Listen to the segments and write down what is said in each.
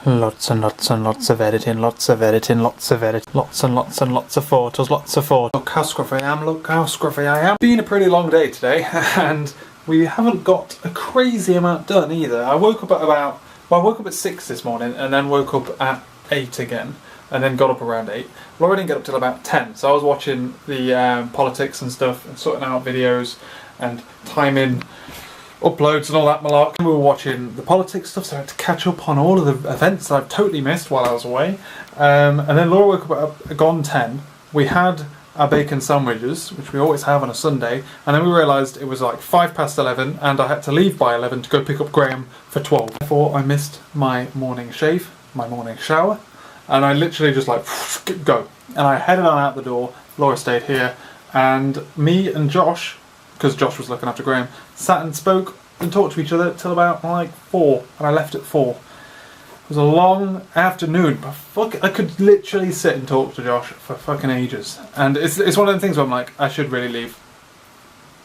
Lots and lots and lots of editing, lots of editing, lots of editing, lots and lots and lots of photos, lots of photos. Look how scruffy I am, look how scruffy I am. Been a pretty long day today, and we haven't got a crazy amount done either. I woke up at 6 this morning, and then woke up at 8 again, and then got up around 8. Laura didn't get up till about 10, so I was watching the politics and stuff, and sorting out videos, and timing uploads and all that malark. We were watching the politics stuff, so I had to catch up on all of the events that I've totally missed while I was away. And then Laura woke up at gone 10. We had our bacon sandwiches, which we always have on a Sunday, and then we realised it was like 11:05, and I had to leave by 11 to go pick up Graham for 12. Therefore, I missed my morning shave, my morning shower, and I literally just like, go. And I headed on out the door. Laura stayed here, and me and Josh, because Josh was looking after Graham, sat and spoke and talked to each other till about like 4, and I left at 4. It was a long afternoon, but I could literally sit and talk to Josh for fucking ages. And it's one of the things where I'm like, I should really leave.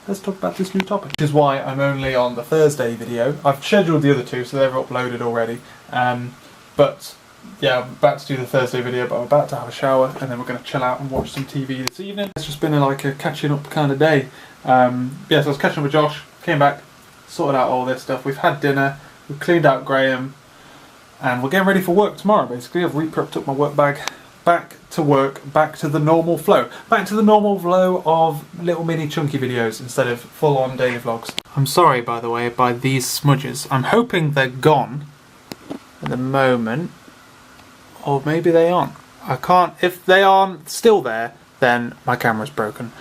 Let's talk about this new topic. Which is why I'm only on the Thursday video. I've scheduled the other two, so they're uploaded already. But yeah, I'm about to do the Thursday video, but I'm about to have a shower, and then we're going to chill out and watch some TV this evening. It's just been like a catching up kind of day. Yeah, so I was catching up with Josh, came back, sorted out all this stuff. We've had dinner, we've cleaned out Graham, and we're getting ready for work tomorrow, basically. I've re-prepped up my work bag. Back to work, back to the normal flow. Back to the normal flow of little mini chunky videos instead of full-on daily vlogs. I'm sorry, by the way, by these smudges. I'm hoping they're gone at the moment. Or maybe they aren't. I can't. If they aren't still there, then my camera's broken,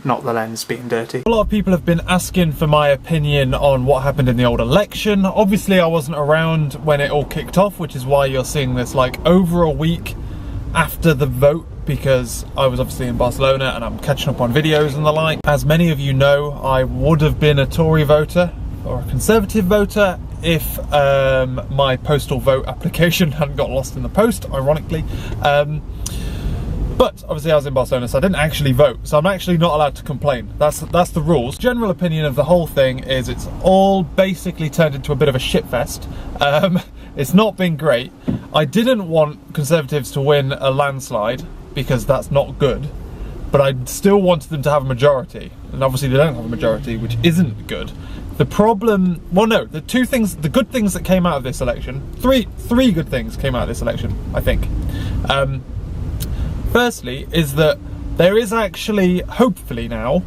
not the lens being dirty. A lot of people have been asking for my opinion on what happened in the old election. Obviously I wasn't around when it all kicked off, which is why you're seeing this like over a week after the vote, because I was obviously in Barcelona and I'm catching up on videos and the like. As many of you know, I would have been a Tory voter or a Conservative voter if my postal vote application hadn't got lost in the post, ironically. But obviously I was in Barcelona, so I didn't actually vote, so I'm actually not allowed to complain. That's the rules. General opinion of the whole thing is it's all basically turned into a bit of a shitfest. It's not been great. I didn't want Conservatives to win a landslide, because that's not good, but I still wanted them to have a majority, and obviously they don't have a majority, which isn't good. The problem, well no, the good things that came out of this election, three good things came out of this election, I think. Firstly, is that there is actually, hopefully now,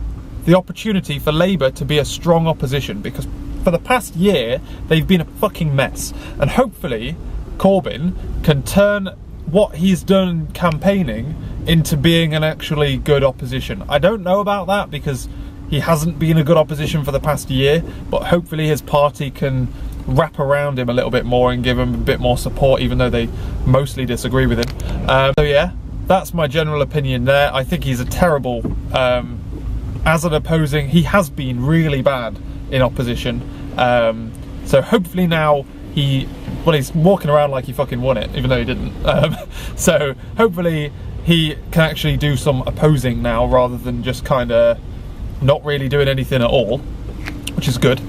the opportunity for Labour to be a strong opposition, because for the past year, they've been a fucking mess. And hopefully, Corbyn can turn what he's done campaigning into being an actually good opposition. I don't know about that, because he hasn't been a good opposition for the past year, but hopefully his party can wrap around him a little bit more and give him a bit more support, even though they mostly disagree with him. So yeah. That's my general opinion there. I think he's a terrible, as an opposing, he has been really bad in opposition. So hopefully now he's walking around like he fucking won it, even though he didn't. So hopefully he can actually do some opposing now, rather than just kind of not really doing anything at all, which is good.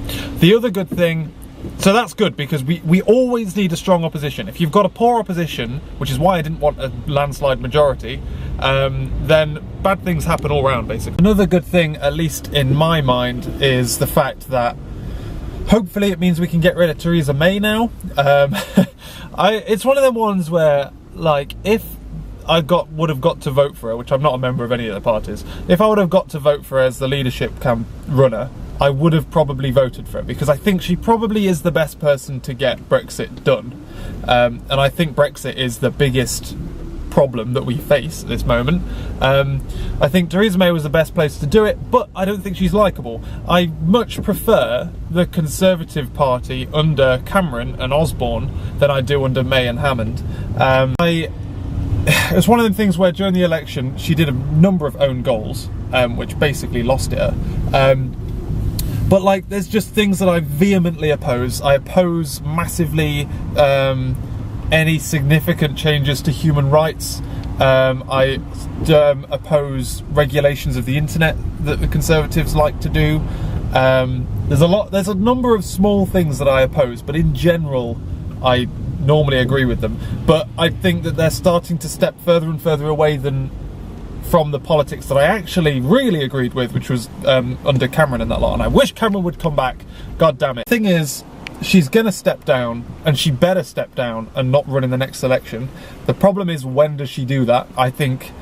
The other good thing, so that's good, because we always need a strong opposition. If you've got a poor opposition, which is why I didn't want a landslide majority, then bad things happen all around, basically. Another good thing, at least in my mind, is the fact that hopefully it means we can get rid of Theresa May now. It's one of them ones where, like, if I would have got to vote for her, which I'm not a member of any of the parties, if I would have got to vote for her as the leadership runner, I would have probably voted for it, because I think she probably is the best person to get Brexit done. And I think Brexit is the biggest problem that we face at this moment. I think Theresa May was the best place to do it, but I don't think she's likeable. I much prefer the Conservative Party under Cameron and Osborne than I do under May and Hammond. It's one of them things where during the election she did a number of own goals, which basically lost it her. But like, there's just things that I vehemently oppose. I oppose massively any significant changes to human rights. I oppose regulations of the internet that the Conservatives like to do. There's a number of small things that I oppose, but in general, I normally agree with them, but I think that they're starting to step further and further away from the politics that I actually really agreed with, which was under Cameron and that lot, and I wish Cameron would come back, god damn it. Thing is, she's gonna step down, and she better step down and not run in the next election. The problem is, when does she do that? I think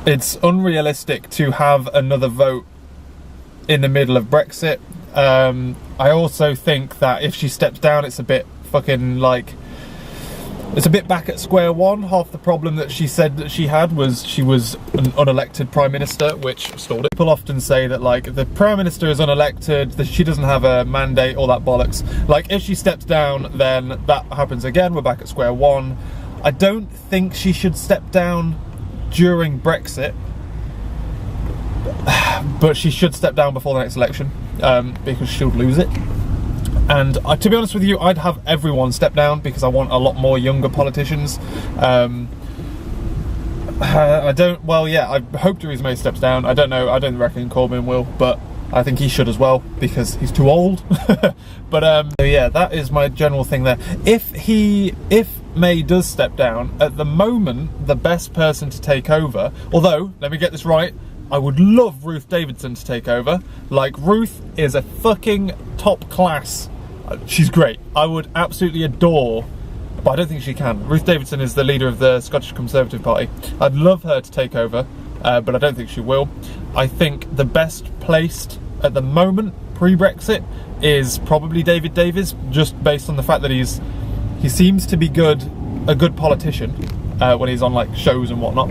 it's unrealistic to have another vote in the middle of Brexit. I also think that if she steps down, it's a bit fucking like, it's a bit back at square one. Half the problem that she said that she had was she was an unelected Prime Minister, which stalled it. People often say that like the Prime Minister is unelected, that she doesn't have a mandate, all that bollocks. Like if she steps down, then that happens again, we're back at square one. I don't think she should step down during Brexit, but she should step down before the next election, because she'll lose it. And to be honest with you, I'd have everyone step down because I want a lot more younger politicians. I hope Theresa May steps down. I don't know, I don't reckon Corbyn will, but I think he should as well because he's too old. But yeah, that is my general thing there. If May does step down, at the moment, the best person to take over, although, let me get this right, I would love Ruth Davidson to take over. Like, Ruth is a fucking top class. She's great. I would absolutely adore, but I don't think she can. Ruth Davidson is the leader of the Scottish Conservative Party. I'd love her to take over, but I don't think she will. I think the best placed at the moment, pre-Brexit, is probably David Davis, just based on the fact that he seems to be a good politician when he's on like shows and whatnot.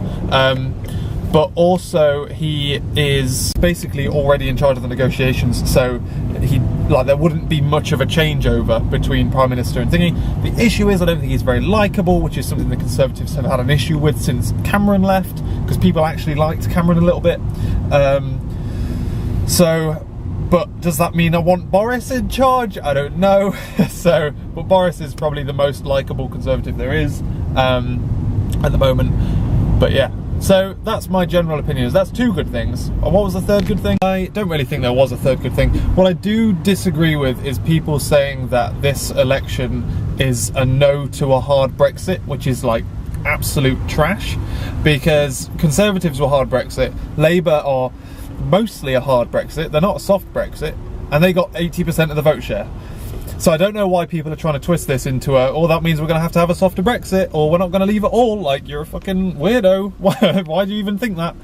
But also he is basically already in charge of the negotiations, so there wouldn't be much of a changeover between Prime Minister and thingy. The issue is I don't think he's very likeable, which is something the Conservatives have had an issue with since Cameron left, because people actually liked Cameron a little bit. But does that mean I want Boris in charge? I don't know. But Boris is probably the most likeable Conservative there is at the moment. But yeah. So that's my general opinion. That's two good things. And what was the third good thing? I don't really think there was a third good thing. What I do disagree with is people saying that this election is a no to a hard Brexit, which is like absolute trash, because Conservatives were hard Brexit, Labour are mostly a hard Brexit, they're not a soft Brexit, and they got 80% of the vote share. So I don't know why people are trying to twist this into that means we're going to have a softer Brexit, or we're not going to leave at all. Like, you're a fucking weirdo. Why do you even think that?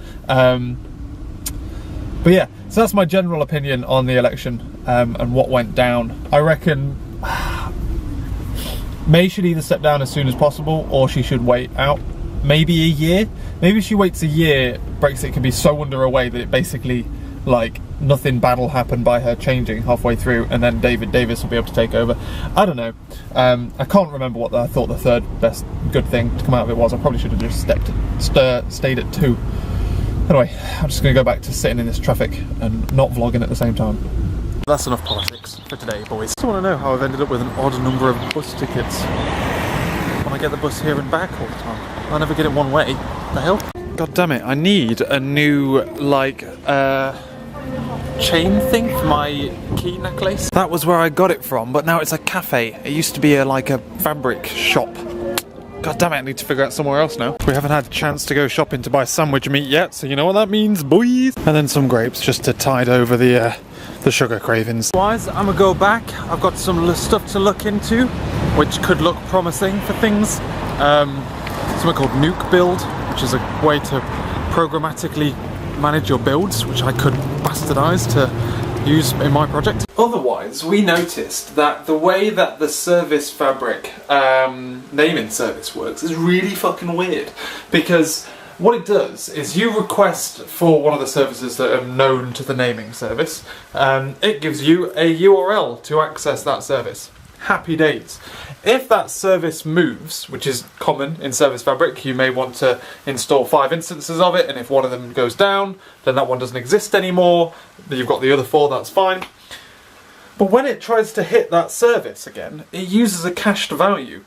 But yeah, so that's my general opinion on the election and what went down. I reckon May should either step down as soon as possible, or she should wait out maybe a year. Maybe if she waits a year, Brexit can be so underway that it basically, like, nothing bad will happen by her changing halfway through, and then David Davis will be able to take over. I don't know. I can't remember what I thought the third best good thing to come out of it was. I probably should have just stayed at 2. Anyway, I'm just going to go back to sitting in this traffic and not vlogging at the same time. That's enough politics for today, boys. I just want to know how I've ended up with an odd number of bus tickets when I get the bus here and back all the time. I never get it one way. The hell? God damn it, I need a new, like, chain thing for my key necklace. That was where I got it from, but now it's a cafe. It used to be a fabric shop. God damn it, I need to figure out somewhere else now. We haven't had a chance to go shopping to buy sandwich meat yet, so you know what that means, boys. And then some grapes just to tide over the sugar cravings. Otherwise, I'm gonna go back. I've got some stuff to look into, which could look promising for things. Something called Nuke Build, which is a way to programmatically manage your builds, which I could bastardize to use in my project. Otherwise, we noticed that the way that the service fabric naming service works is really fucking weird, because what it does is you request for one of the services that are known to the naming service, it gives you a URL to access that service. Happy days. If that service moves, which is common in Service Fabric, you may want to install 5 instances of it, and if one of them goes down, then that one doesn't exist anymore. You've got the other 4, that's fine. But when it tries to hit that service again, it uses a cached value,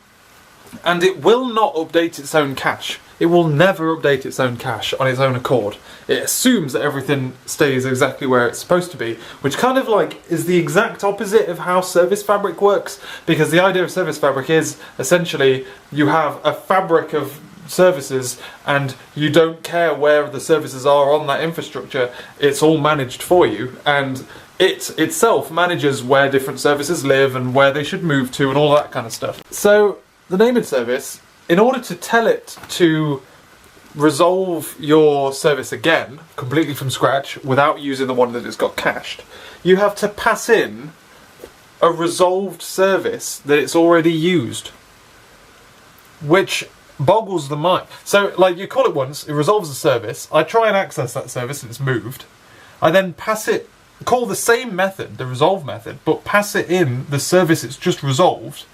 and it will not update its own cache. it will never update its own cache on its own accord. It assumes that everything stays exactly where it's supposed to be, which kind of like is the exact opposite of how Service Fabric works, because the idea of Service Fabric is essentially you have a fabric of services and you don't care where the services are on that infrastructure. It's all managed for you, and it itself manages where different services live and where they should move to and all that kind of stuff. So the naming service, in order to tell it to resolve your service again completely from scratch without using the one that it's got cached, you have to pass in a resolved service that it's already used, which boggles the mind. So like, you call it once, it resolves the service, I try and access that service and it's moved, I then call the same method, the resolve method, but pass it in the service it's just resolved,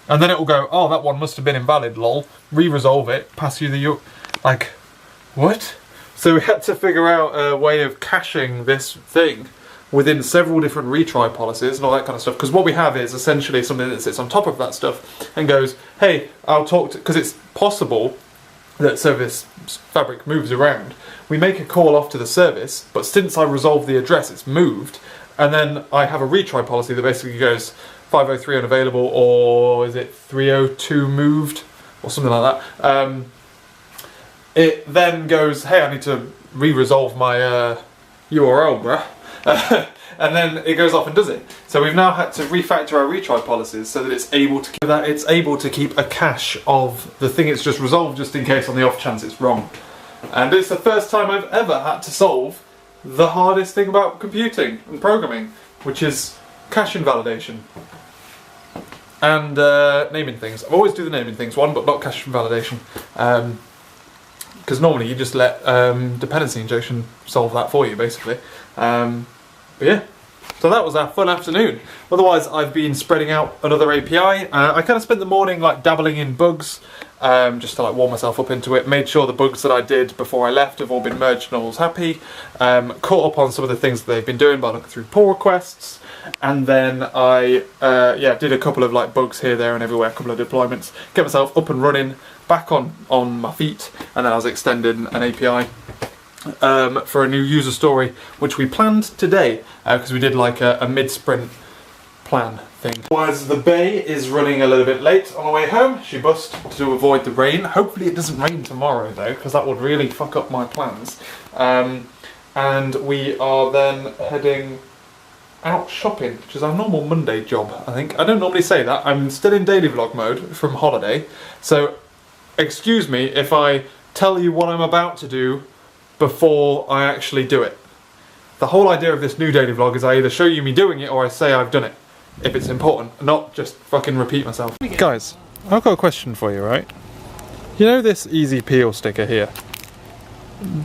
and then it will go, oh, that one must have been invalid, lol, re-resolve it, pass you the like, what? So we had to figure out a way of caching this thing within several different retry policies and all that kind of stuff, because what we have is essentially something that sits on top of that stuff and goes, hey, I'll talk to, because it's possible that Service Fabric moves around. We make a call off to the service, but since I resolve the address, it's moved, and then I have a retry policy that basically goes 503 unavailable, or is it 302 moved, or something like that. It then goes, hey, I need to re-resolve my URL, bruh. And then it goes off and does it. So we've now had to refactor our retry policies so that it's able to keep a cache of the thing it's just resolved, just in case on the off chance it's wrong. And it's the first time I've ever had to solve the hardest thing about computing and programming, which is cache invalidation and naming things. I always do the naming things one, but not cache invalidation, because normally you just let dependency injection solve that for you, basically. But yeah, so that was our fun afternoon. Otherwise, I've been spreading out another API. I kind of spent the morning like dabbling in bugs, just to like warm myself up into it. Made sure the bugs that I did before I left have all been merged and all's happy. Caught up on some of the things that they've been doing by looking through pull requests, and then I did a couple of like bugs here, there, and everywhere. A couple of deployments. Get myself up and running, back on my feet, and then I was extending an API. For a new user story, which we planned today, because we did like a mid-sprint plan thing. Otherwise, the Bay is running a little bit late on the way home. She bussed to avoid the rain. Hopefully it doesn't rain tomorrow though, because that would really fuck up my plans. And we are then heading out shopping, which is our normal Monday job, I think. I don't normally say that. I'm still in daily vlog mode from holiday, so excuse me if I tell you what I'm about to do before I actually do it. The whole idea of this new daily vlog is I either show you me doing it or I say I've done it, if it's important, not just fucking repeat myself. Guys, I've got a question for you, right? You know this easy peel sticker here?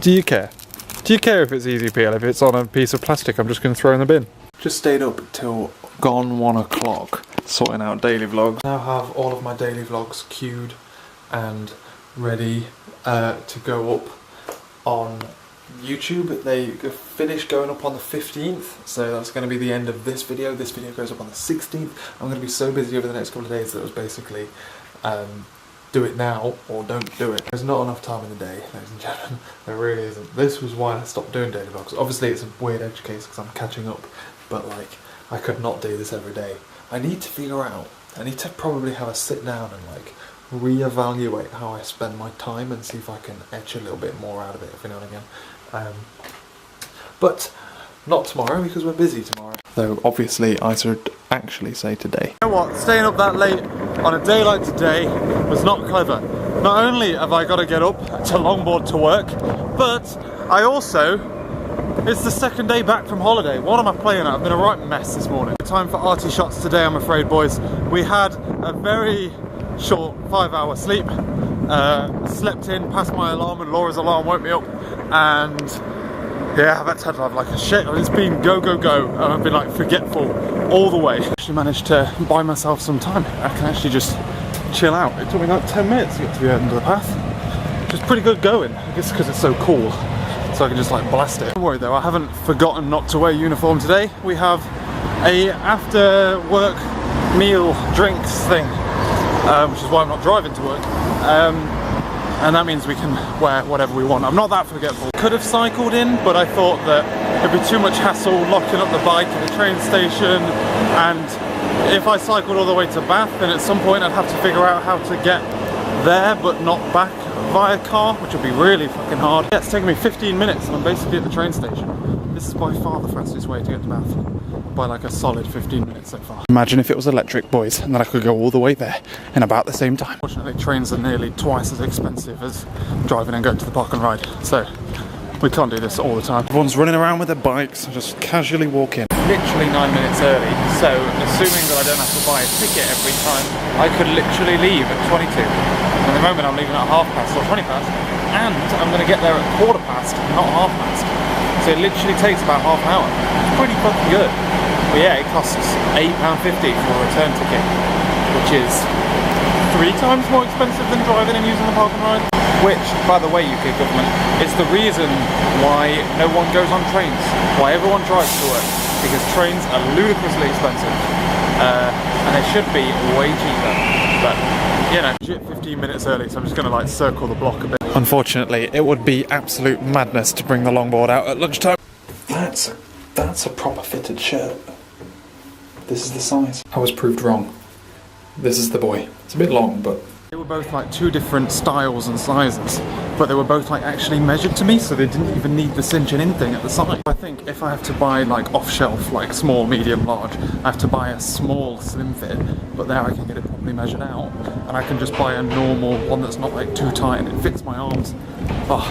Do you care? Do you care if it's easy peel, if it's on a piece of plastic I'm just going to throw in the bin? Just stayed up till gone 1 o'clock sorting out daily vlogs. I now have all of my daily vlogs queued and ready to go up on YouTube. They finish going up on the 15th, so that's going to be the end of this video. This video goes up on the 16th. I'm going to be so busy over the next couple of days that it was basically do it now or don't do it. There's not enough time in the day, ladies and gentlemen. There really isn't. This was why I stopped doing daily vlogs. Obviously it's a weird edge case because I'm catching up, but like, I could not do this every day. I need to figure out, I need to probably have a sit down and like re-evaluate how I spend my time and see if I can etch a little bit more out of it, if you know what I mean. But not tomorrow, because we're busy tomorrow. Though obviously I should actually say today. You know what, staying up that late on a day like today was not clever. Not only have I got to get up to longboard to work, but I also, it's the second day back from holiday. What am I playing at? I've been a right mess this morning. Time for arty shots today, I'm afraid, boys. We had a very short 5-hour sleep. Slept in past my alarm, and Laura's alarm woke me up, and yeah, I've had to have like a shit. It's been go, go, go, and I've been like forgetful all the way. Actually managed to buy myself some time. I can actually just chill out. It took me like 10 minutes to get to the end of the path, which is pretty good going. I guess because it's so cool, so I can just like blast it. Don't worry though, I haven't forgotten not to wear uniform today. We have a after work meal drinks thing, which is why I'm not driving to work. and that means we can wear whatever we want. I'm not that forgetful. Could have cycled in, but I thought that it'd be too much hassle locking up the bike at the train station, and if I cycled all the way to Bath, then at some point I'd have to figure out how to get there but not back via car, which would be really fucking hard. Yeah, it's taken me 15 minutes and I'm basically at the train station. This is by far the fastest way to get to Bath, by like a solid 15 minutes so far. Imagine if it was electric, boys, and then I could go all the way there in about the same time. Fortunately, trains are nearly twice as expensive as driving and going to the park and ride, so we can't do this all the time. Everyone's running around with their bikes, just casually walk in. Literally 9 minutes early, so assuming that I don't have to buy a ticket every time, I could literally leave at 22. And at the moment I'm leaving at 1/2 or 20 past, and I'm going to get there at 1/4 past, not 1/2 past. So it literally takes about half an hour. It's pretty fucking good. But yeah, it costs £8.50 for a return ticket, which is 3 times more expensive than driving and using the park and ride. Which, by the way, UK government, is the reason why no one goes on trains, why everyone drives to work, because trains are ludicrously expensive, and they should be way cheaper. But you know, 15 minutes early, so I'm just going to like circle the block a bit. Unfortunately, it would be absolute madness to bring the longboard out at lunchtime. That's a proper fitted shirt. This is the size. I was proved wrong. This is the boy. It's a bit long, but they were both like 2 different styles and sizes, but they were both like actually measured to me, so they didn't even need the cinching in thing at the side. I think if I have to buy like off shelf, like small, medium, large, I have to buy a small slim fit, but there I can get it properly measured out, and I can just buy a normal one that's not like too tight and it fits my arms. Oh,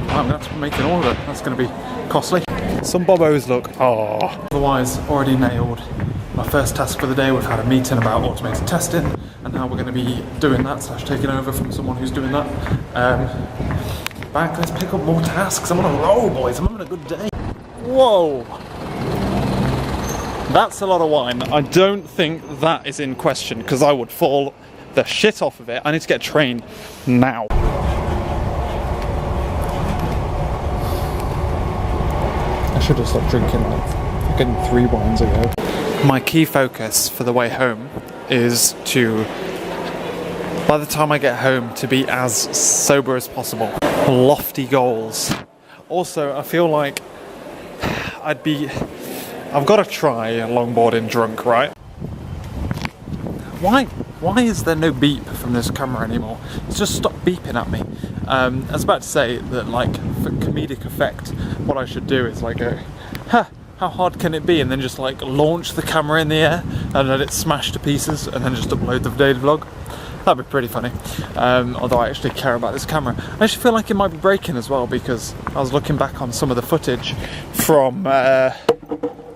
I'm gonna have to make an order. That's gonna be costly. Some bobos look, oh. Otherwise, already nailed my first task for the day. We've had a meeting about automated testing, and now we're going to be doing that, / taking over from someone who's doing that. Back, let's pick up more tasks. I'm on a roll, boys. I'm having a good day. Whoa! That's a lot of wine. I don't think that is in question, because I would fall the shit off of it. I need to get a train now. I should have stopped drinking like fucking 3 wines ago. My key focus for the way home is to, by the time I get home, to be as sober as possible. Lofty goals. Also, I feel like I've got to try longboarding drunk, right? Why is there no beep from this camera anymore? It's just stopped beeping at me. I was about to say that, like, for comedic effect, what I should do is like go, ha! How hard can it be? And then just like launch the camera in the air and let it smash to pieces and then just upload the daily vlog. That'd be pretty funny. Although I actually care about this camera. I actually feel like it might be breaking as well, because I was looking back on some of the footage from, how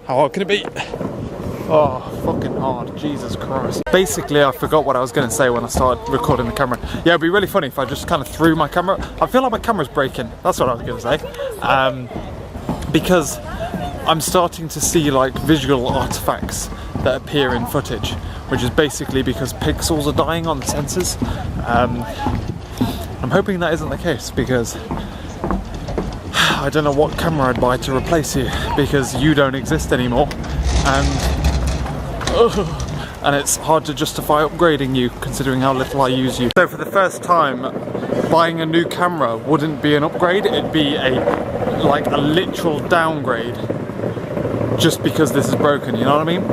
hard can it be? Oh, fucking hard, Jesus Christ. Basically, I forgot what I was going to say when I started recording the camera. Yeah, it'd be really funny if I just kind of threw my camera. I feel like my camera's breaking. That's what I was going to say. Because I'm starting to see like visual artifacts that appear in footage, which is basically because pixels are dying on the sensors. I'm hoping that isn't the case, because I don't know what camera I'd buy to replace you, because you don't exist anymore, and it's hard to justify upgrading you considering how little I use you. So for the first time, buying a new camera wouldn't be an upgrade, it'd be like a literal downgrade. Just because this is broken, you know what I mean?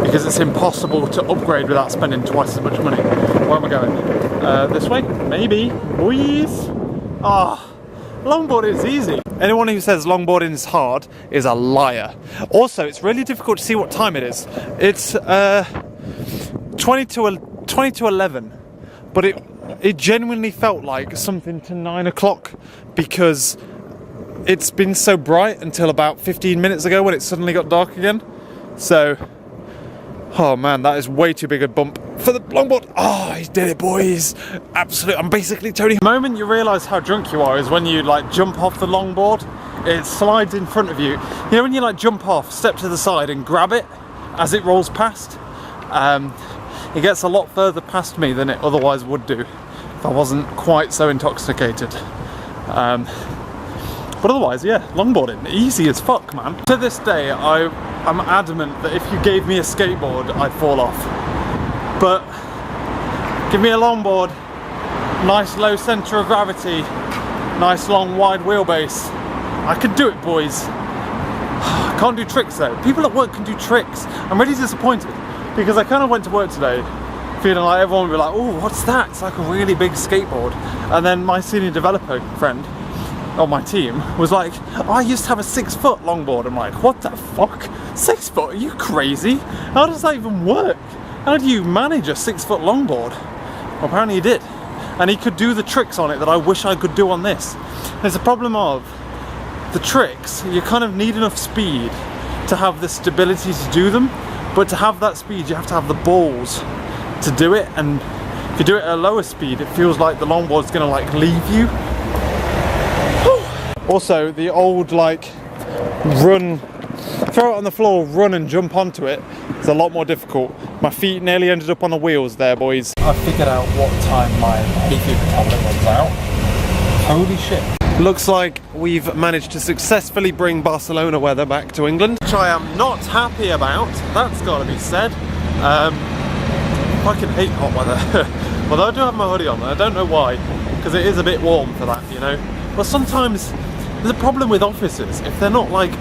Because it's impossible to upgrade without spending twice as much money. Where am I going? This way? Maybe. Boys! Ah, longboarding is easy. Anyone who says longboarding is hard is a liar. Also, it's really difficult to see what time it is. It's 20 to 11, but it genuinely felt like something to 9 o'clock, because it's been so bright until about 15 minutes ago when it suddenly got dark again. So, oh man, that is way too big a bump for the longboard. Oh, he did it, boys. Absolutely, I'm basically Tony. The moment you realise how drunk you are is when you like jump off the longboard. It slides in front of you. You know when you like jump off, step to the side and grab it as it rolls past? It gets a lot further past me than it otherwise would do if I wasn't quite so intoxicated. But otherwise, yeah, longboarding, easy as fuck, man. To this day, I'm adamant that if you gave me a skateboard, I'd fall off. But give me a longboard, Nice low centre of gravity, nice long wide wheelbase. I could do it, boys. I can't do tricks though. People at work can do tricks. I'm really disappointed because I kind of went to work today feeling like everyone would be like, oh, what's that? It's like a really big skateboard. And then my senior developer friend on my team was like, oh, I used to have a 6-foot longboard. I'm like, what the fuck? 6 foot? Are you crazy? How does that even work? How do you manage a 6-foot longboard? Well, apparently he did. And he could do the tricks on it that I wish I could do on this. There's a problem of the tricks, you kind of need enough speed to have the stability to do them, but to have that speed you have to have the balls to do it, and if you do it at a lower speed it feels like the longboard's gonna like leave you. Also the old like run, throw it on the floor, run and jump onto it is a lot more difficult. My feet nearly ended up on the wheels there, boys. I figured out what time my hay fever tablet runs out. Holy shit. Looks like we've managed to successfully bring Barcelona weather back to England, which I am not happy about, that's got to be said. I fucking hate hot weather. Although I do have my hoodie on, and I don't know why, because it is a bit warm for that, you know. But sometimes there's a problem with offices if they're not like,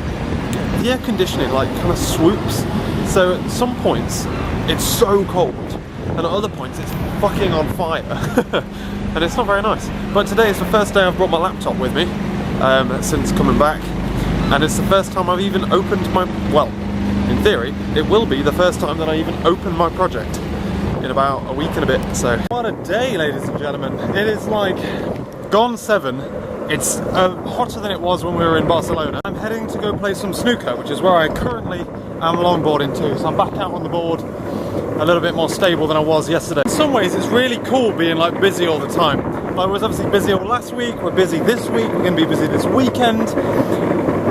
the air conditioning like kind of swoops. So at some points it's so cold, and at other points it's fucking on fire. And it's not very nice. But today is the first day I've brought my laptop with me since coming back, and it's the first time I've even opened my, well, in theory it will be the first time that I even open my project in about a week and a bit. So what a day, ladies and gentlemen. It is like gone 7. It's hotter than it was when we were in Barcelona. I'm heading to go play some snooker, which is where I currently am longboarding to. So I'm back out on the board, a little bit more stable than I was yesterday. In some ways it's really cool being like busy all the time. Like, I was obviously busy all last week, we're busy this week, we're going to be busy this weekend.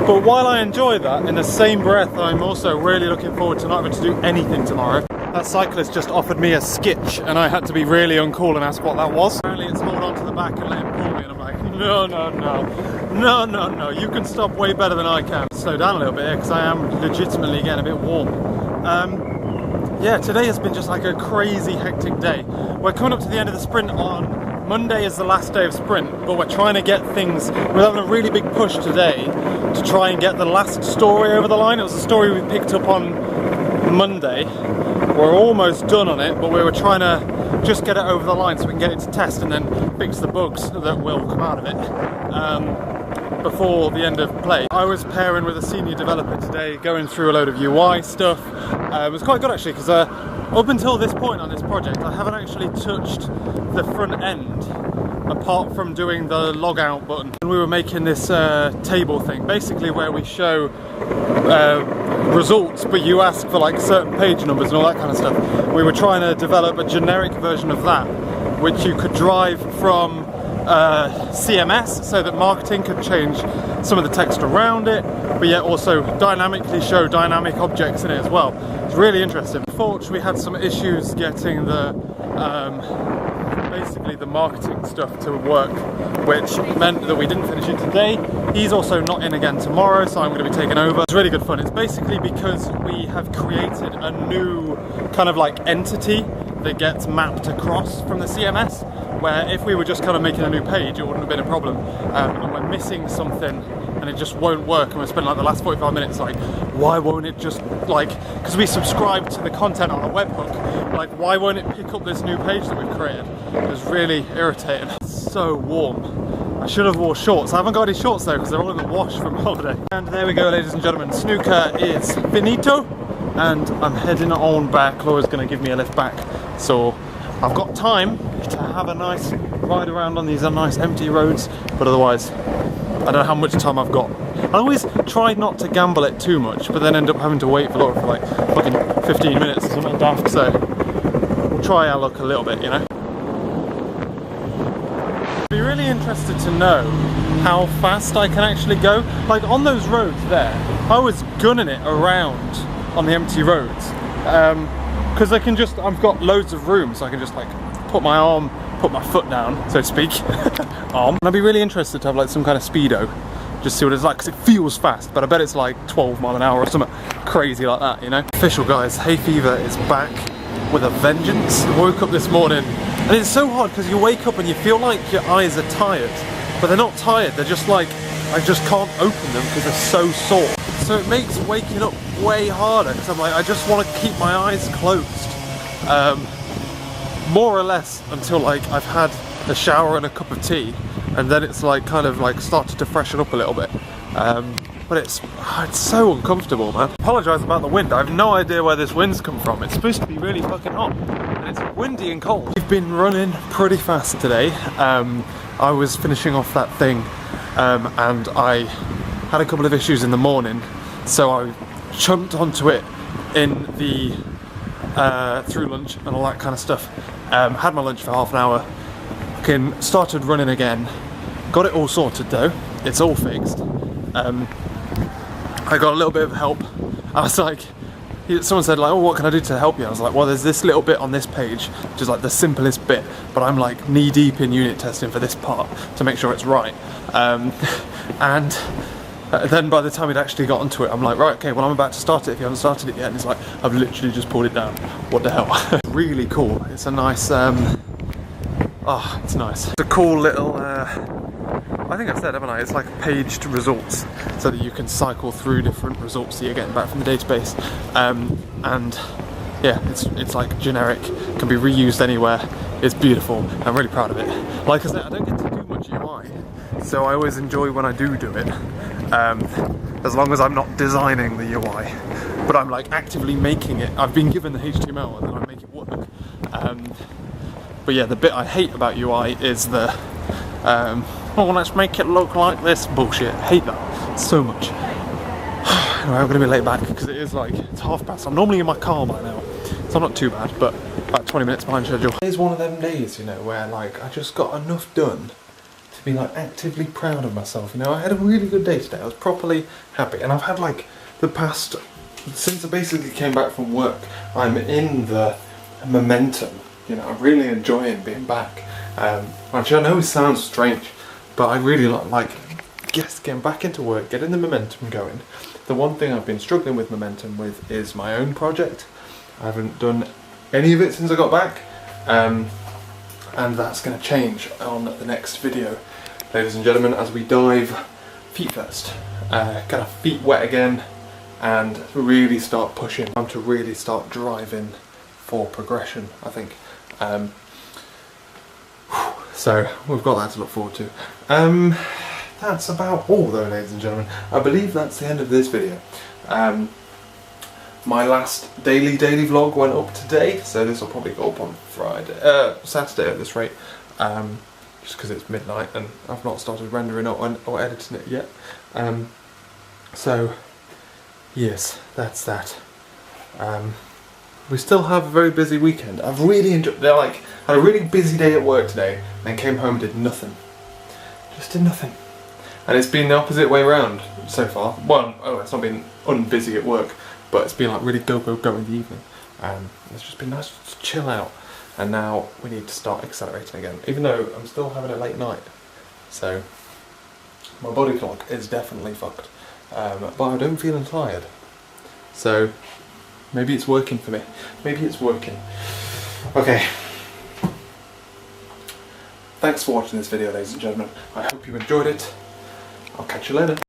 But while I enjoy that, in the same breath I'm also really looking forward to not having to do anything tomorrow. That cyclist just offered me a skitch and I had to be really uncool and ask what that was. Apparently it's hold on to the back and let him pull me, and I'm like, no, no, no, no, no, no, you can stop way better than I can. Slow down a little bit here because I am legitimately getting a bit warm. Yeah, today has been just like a crazy hectic day. We're coming up to the end of the sprint on Monday is the last day of sprint, but we're trying to get things, we're having a really big push today to try and get the last story over the line. It was a story we picked up on Monday. We're almost done on it, but we were trying to just get it over the line so we can get it to test and then fix the bugs that will come out of it before the end of play. I was pairing with a senior developer today, going through a load of UI stuff. It was quite good actually, because up until this point on this project I haven't actually touched the front end apart from doing the log out button. And we were making this table thing, basically where we show results, but you ask for like certain page numbers and all that kind of stuff. We were trying to develop a generic version of that, which you could drive from CMS, so that marketing could change some of the text around it, but yet also dynamically show dynamic objects in it as well. It's really interesting. Unfortunately, we had some issues getting the basically the marketing stuff to work, which meant that we didn't finish it today. He's also not in again tomorrow, so I'm going to be taking over. It's really good fun. It's basically because we have created a new kind of like entity that gets mapped across from the CMS, where if we were just kind of making a new page, it wouldn't have been a problem. And we're missing something and it just won't work, and we're spending like the last 45 minutes like, why won't it just like, because we subscribe to the content on a webhook, like why won't it pick up this new page that we've created? It was really irritating. It's so warm. I should have wore shorts. I haven't got any shorts though because they're all in the wash from holiday. And there we go, ladies and gentlemen, snooker is finito and I'm heading on back. Laura's going to give me a lift back, so I've got time to have a nice ride around on these nice empty roads, but otherwise I don't know how much time I've got. I always try not to gamble it too much, but then end up having to wait for Laura for like fucking 15 minutes or something daft, so we'll try our luck a little bit, you know. I'd be really interested to know how fast I can actually go. Like on those roads there, I was gunning it around on the empty roads, because I can just, I've got loads of room, so I can just like put my foot down, so to speak. And I'd be really interested to have like some kind of speedo, just see what it's like, because it feels fast, but I bet it's like 12 mile an hour or something crazy like that, you know. Official guys, hay fever is back. with a vengeance. I woke up this morning and it's so hard because you wake up and you feel like your eyes are tired, but they're not tired, they're just like, I just can't open them because they're so sore. So it makes waking up way harder because I'm like, I just want to keep my eyes closed. More or less until like I've had a shower and a cup of tea, and then it's like kind of like started to freshen up a little bit. But it's so uncomfortable, man. Apologise about the wind. I have no idea where this wind's come from. It's supposed to be really fucking hot, and it's windy and cold. We've been running pretty fast today. I was finishing off that thing, and I had a couple of issues in the morning, so I chumped onto it in the through lunch and all that kind of stuff. Had my lunch for half an hour. Started running again. Got it all sorted though. It's all fixed. I got a little bit of help. I was like, someone said like, oh, what can I do to help you? I was like, well, there's this little bit on this page, which is like the simplest bit, but I'm like knee deep in unit testing for this part to make sure it's right. And then by the time we'd actually got onto it, I'm like, right, okay, well, I'm about to start it if you haven't started it yet. And it's like, I've literally just pulled it down. What the hell? Really cool. It's a nice, oh, it's nice. It's a cool little, I think I've said, haven't I? It's like paged results, so that you can cycle through different results that you're getting back from the database. And yeah, it's like generic, can be reused anywhere. It's beautiful. I'm really proud of it. Like I said, I don't get to do much UI, so I always enjoy when I do it. As long as I'm not designing the UI, but I'm like actively making it. I've been given the HTML and then I make it work. But yeah, the bit I hate about UI is the oh, let's make it look like this bullshit. I hate that so much. Anyway, I'm gonna be late back because it is like, it's past. I'm normally in my car by now, so I'm not too bad, but about 20 minutes behind schedule. It's one of them days, you know, where like I just got enough done to be like actively proud of myself. You know, I had a really good day today. I was properly happy, and I've had like the past, since I basically came back from work, I'm in the momentum. You know, I'm really enjoying being back. Which I know it sounds strange, but I really like getting back into work, getting the momentum going. The one thing I've been struggling with momentum with is my own project. I haven't done any of it since I got back, and that's going to change on the next video, ladies and gentlemen, as we dive feet first. Get our feet wet again and really start pushing. Time to really start driving for progression, I think. So we've got that to look forward to. That's about all though, ladies and gentlemen. I believe that's the end of this video. My last daily vlog went up today, so this will probably go up on Saturday at this rate, just because it's midnight and I've not started rendering or editing it yet. So yes, that's that. We still have a very busy weekend. I've really enjoyed, had a really busy day at work today, then came home and did nothing. Just did nothing. And it's been the opposite way around so far. Well, it's not been unbusy at work, but it's been like really go in the evening. It's just been nice to chill out. And now we need to start accelerating again, even though I'm still having a late night. So my body clock is definitely fucked. But I don't feel tired. So maybe it's working for me. Maybe it's working. Okay. Thanks for watching this video, ladies and gentlemen. I hope you enjoyed it. I'll catch you later.